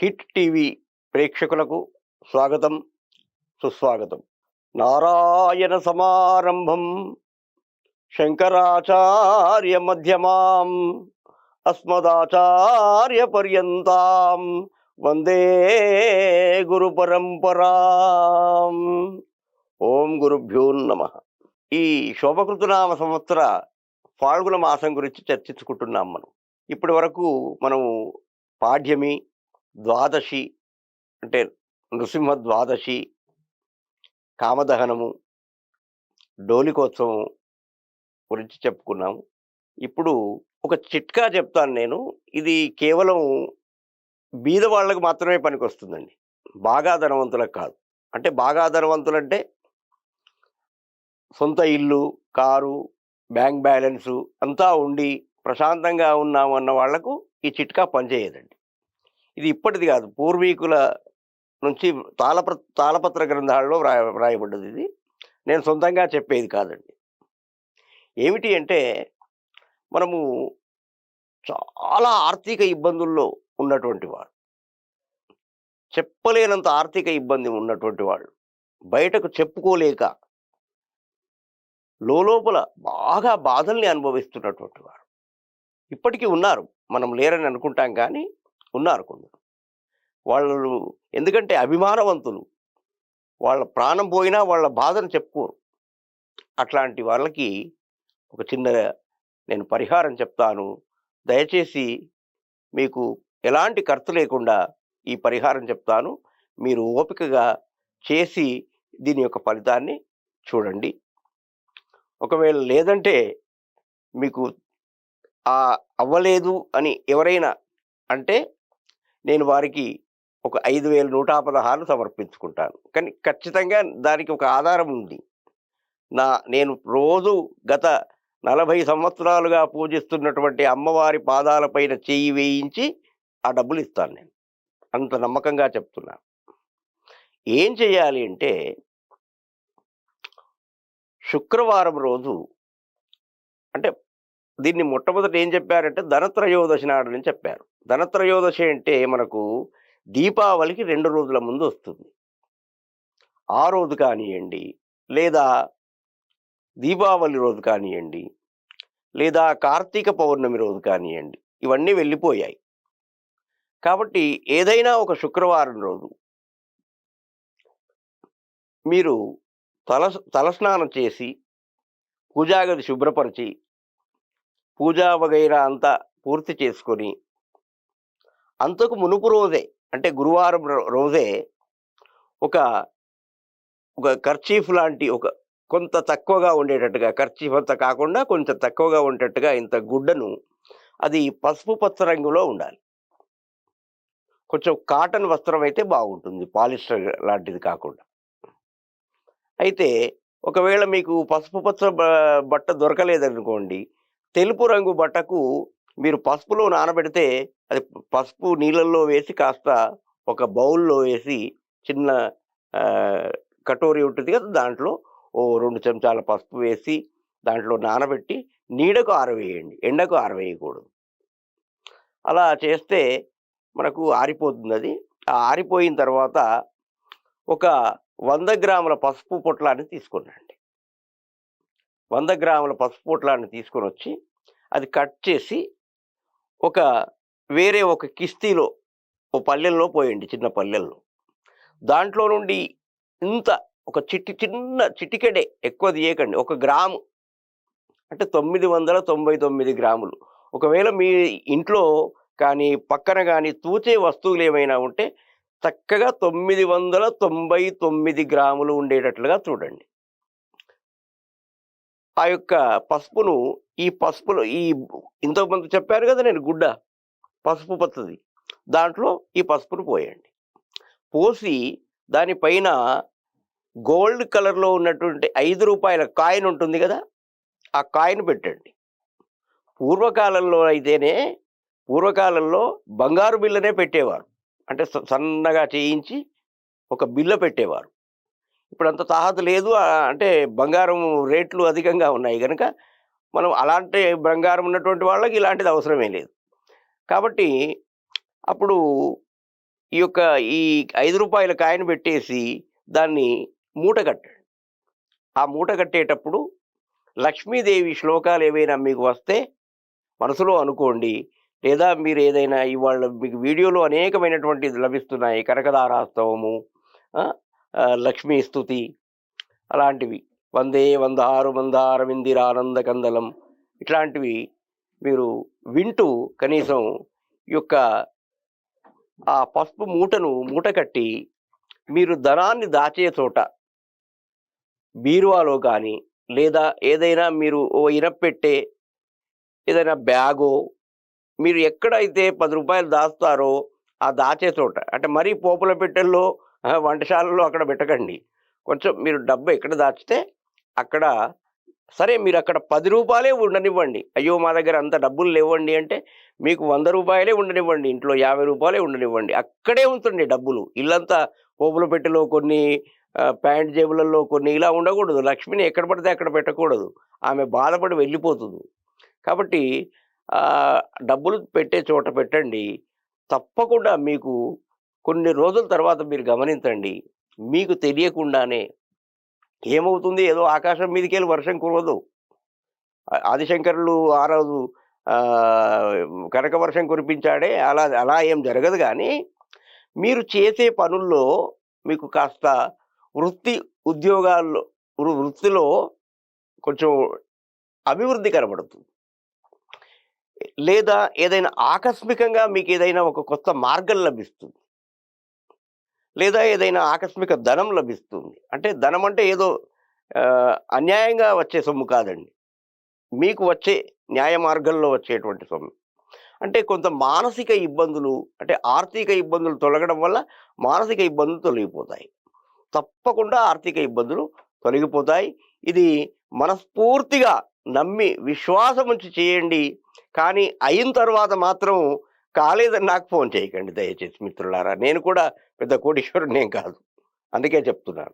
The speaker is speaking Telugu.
హిట్ టీవీ ప్రేక్షకులకు స్వాగతం, సుస్వాగతం. నారాయణ సమారంభం శంకరాచార్య మధ్యమాం అస్మదాచార్య పర్యంతాం వందే గురు పరంపరాం. ఓం గురుభ్యో నమః. ఈ శోభకృతనామ సంవత్సర ఫాల్గుణ మాసం గురించి చర్చించుకుంటున్నాం. ఇప్పటి వరకు మనము పాడ్యమి, ద్వాదశి అంటే నృసింహ ద్వాదశి, కామదహనము, డోలికోత్సవం గురించి చెప్పుకున్నాము. ఇప్పుడు ఒక చిట్కా చెప్తాను నేను. ఇది కేవలం బీద వాళ్ళకు మాత్రమే పనికొస్తుందండి, బాగా ధనవంతులకు కాదు. అంటే బాగా ధనవంతులంటే సొంత ఇల్లు, కారు, బ్యాంక్ బ్యాలెన్సు అంతా ఉండి ప్రశాంతంగా ఉన్నాము అన్న వాళ్లకు ఈ చిట్కా పనిచేయదండి. ఇది ఇప్పటిది కాదు, పూర్వీకుల నుంచి తాళపత్ర గ్రంథాలలో వ్రాయబడ్డది. ఇది నేను సొంతంగా చెప్పేది కాదండి. ఏమిటి అంటే, మనము చాలా ఆర్థిక ఇబ్బందుల్లో ఉన్నటువంటి వాడు, చెప్పలేనంత ఆర్థిక ఇబ్బంది ఉన్నటువంటి వాళ్ళు, బయటకు చెప్పుకోలేక లోపల బాగా బాధల్ని అనుభవిస్తున్నటువంటి వారు ఇప్పటికీ ఉన్నారు. మనం లేరని అనుకుంటాం, కానీ ఉన్నారు కొందరు. వాళ్ళు ఎందుకంటే అభిమానవంతులు, వాళ్ళ ప్రాణం పోయినా వాళ్ళ బాధను చెప్పుకోరు. అట్లాంటి వాళ్ళకి ఒక చిన్న నేను పరిహారం చెప్తాను. దయచేసి మీకు ఎలాంటి ఖర్చు లేకుండా ఈ పరిహారం చెప్తాను. మీరు ఓపికగా చేసి దీని యొక్క ఫలితాన్ని చూడండి. ఒకవేళ లేదంటే, మీకు అవ్వలేదు అని ఎవరైనా అంటే, నేను వారికి ఒక 5,116 సమర్పించుకుంటాను. కానీ ఖచ్చితంగా దానికి ఒక ఆధారం ఉంది. నేను రోజు గత 40 సంవత్సరాలుగా పూజిస్తున్నటువంటి అమ్మవారి పాదాలపైన చెయ్యి వేయించి ఆ డబ్బులు ఇస్తాను. నేను అంత నమ్మకంగా చెప్తున్నాను. ఏం చేయాలి అంటే, శుక్రవారం రోజు, అంటే దీన్ని మొట్టమొదట ఏం చెప్పారంటే ధనత్రయోదశి నాడు అని చెప్పారు. ధనత్రయోదశి అంటే మనకు దీపావళికి 2 రోజుల ముందు వస్తుంది. ఆ రోజు కానివ్వండి, లేదా దీపావళి రోజు కానివ్వండి, లేదా కార్తీక పౌర్ణమి రోజు కానివ్వండి, ఇవన్నీ వెళ్ళిపోయాయి. కాబట్టి ఏదైనా ఒక శుక్రవారం రోజు మీరు తలస్నానం చేసి, పూజాగది శుభ్రపరిచి, పూజా వగైరా అంతా పూర్తి చేసుకొని, అంతకు మునుపు రోజే అంటే గురువారం రోజే ఒక కర్చీఫ్ లాంటి, కొంత తక్కువగా ఉండేటట్టుగా, కర్చీఫ్ అంతా కాకుండా కొంచెం తక్కువగా ఉండేటట్టుగా ఇంత గుడ్డను, అది పసుపు పచ్చ రంగులో ఉండాలి. కొంచెం కాటన్ వస్త్రం అయితే బాగుంటుంది, పాలిస్టర్ లాంటిది కాకుండా. అయితే ఒకవేళ మీకు పసుపు పచ్చ బట్ట దొరకలేదనుకోండి, తెలుపు రంగు బట్టకు మీరు పసుపులో నానబెడితే, అది పసుపు నీళ్ళల్లో వేసి కాస్త ఒక బౌల్లో వేసి, చిన్న కటోరీ ఉంటుంది కదా, దాంట్లో 2 చెంచాల పసుపు వేసి దాంట్లో నానబెట్టి నీడకు ఆరవేయండి, ఎండకు ఆరవేయకూడదు. అలా చేస్తే మనకు ఆరిపోతుంది. అది ఆరిపోయిన తర్వాత ఒక 100 గ్రాముల పసుపు పొట్లాన్ని తీసుకురండి. 100 గ్రాముల పసుపు పొట్లాన్ని తీసుకొని వచ్చి, అది కట్ చేసి వేరే ఒక కిస్తీలో, పల్లెల్లో పోయండి, చిన్న పల్లెల్లో. దాంట్లో నుండి ఇంత ఒక చిన్న చిటికెడే, ఎక్కువ తీయకండి, 1 గ్రాము అంటే 999 గ్రాములు. ఒకవేళ మీ ఇంట్లో కానీ పక్కన కానీ తూచే వస్తువులు ఏమైనా ఉంటే చక్కగా 999 గ్రాములు ఉండేటట్లుగా చూడండి. ఆ యొక్క పసుపును, ఈ పసుపులో ఇంతకుముందు చెప్పారు కదా నేను, గుడ్డ పసుపు పచ్చది, దాంట్లో ఈ పసుపును పోయండి. పోసి దానిపైన గోల్డ్ కలర్లో ఉన్నటువంటి 5 రూపాయల కాయిన్ ఉంటుంది కదా, ఆ కాయిన్ పెట్టండి. పూర్వకాలంలో బంగారు బిల్లనే పెట్టేవారు. అంటే సన్నగా చేయించి ఒక బిల్ల పెట్టేవారు. ఇప్పుడు అంత తాహత లేదు. అంటే బంగారం రేట్లు అధికంగా ఉన్నాయి కనుక మనం అలాంటి బంగారం ఉన్నటువంటి వాళ్ళకి ఇలాంటిది అవసరమే లేదు. కాబట్టి అప్పుడు ఈ యొక్క ఈ రూ. 5 కాయిన్ పెట్టేసి దాన్ని మూట కట్టండి. ఆ మూట కట్టేటప్పుడు లక్ష్మీదేవి శ్లోకాలు ఏవైనా మీకు వస్తే మనసులో అనుకోండి. లేదా మీరు ఏదైనా ఇవాళ మీకు వీడియోలో అనేకమైనటువంటిది లభిస్తున్నాయి. కనకదారాస్తవము, ఆ! లక్ష్మీ స్తుతి అలాంటివి. వందే వందారు మందారవిందిరానంద కందలం ఇట్లాంటివి మీరు వింటూ కనీసం ఈ యొక్క ఆ పసుపు మూటను మూట కట్టి మీరు ధనాన్ని దాచే చోట బీరువాలో గానీ, లేదా ఏదైనా మీరు ఓ ఇనప్పెట్టె, ఏదైనా బ్యాగో మీరు ఎక్కడైతే రూ. 10 దాస్తారో ఆ దాచే చోట అంటే మరీ పోపుల పెట్టెల్లో వంటశాలలో అక్కడ పెట్టకండి. కొంచెం మీరు డబ్బు ఎక్కడ దాచితే అక్కడ సరే మీరక్కడ రూ. 10 ఉండనివ్వండి. అయ్యో! మా దగ్గర అంత డబ్బులు లేవండి అంటే మీకు రూ. 100 ఉండనివ్వండి. ఇంట్లో రూ. 50 ఉండనివ్వండి. అక్కడే ఉంచండి డబ్బులు. ఇల్లంతా పోపుల పెట్టెలో కొన్ని, ప్యాంట్ జేబులలో కొన్ని ఇలా ఉండకూడదు. లక్ష్మిని ఎక్కడ పడితే అక్కడ పెట్టకూడదు. ఆమె బాధపడి వెళ్ళిపోతుంది. కాబట్టి డబ్బులు పెట్టే చోట పెట్టండి. తప్పకుండా మీకు కొన్ని రోజుల తర్వాత మీరు గమనించండి. మీకు తెలియకుండానే ఏమవుతుంది ఏదో ఆకాశం మీదకెళ్ళి వర్షం కురవదు. ఆదిశంకరులు ఆ రోజు కనక వర్షం కురిపించాడే అలా అలా ఏం జరగదు గానీ, మీరు చేసే పనుల్లో మీకు కాస్త వృత్తి ఉద్యోగాల్లో వృత్తిలో కొంచెం అభివృద్ధి కనబడుతుంది. లేదా ఏదైనా ఆకస్మికంగా మీకేదైనా ఒక కొత్త మార్గం లభిస్తుంది. లేదా ఏదైనా ఆకస్మిక ధనం లభిస్తుంది. అంటే ధనం అంటే ఏదో అన్యాయంగా వచ్చే సొమ్ము కాదండి. మీకు వచ్చే న్యాయ మార్గంలో వచ్చేటువంటి సొమ్ము. అంటే కొంత మానసిక ఇబ్బందులు అంటే ఆర్థిక ఇబ్బందులు తొలగడం వల్ల మానసిక ఇబ్బందులు తొలగిపోతాయి. తప్పకుండా ఆర్థిక ఇబ్బందులు తొలగిపోతాయి. ఇది మనస్ఫూర్తిగా నమ్మి విశ్వాసం ఉంచి చేయండి. కానీ అయిన తర్వాత మాత్రం కాలేదని నాకు ఫోన్ చేయకండి దయచేసి మిత్రులారా. నేను కూడా పెద్ద కోటీశ్వరుడినేం కాదు. అందుకే చెప్తున్నాను.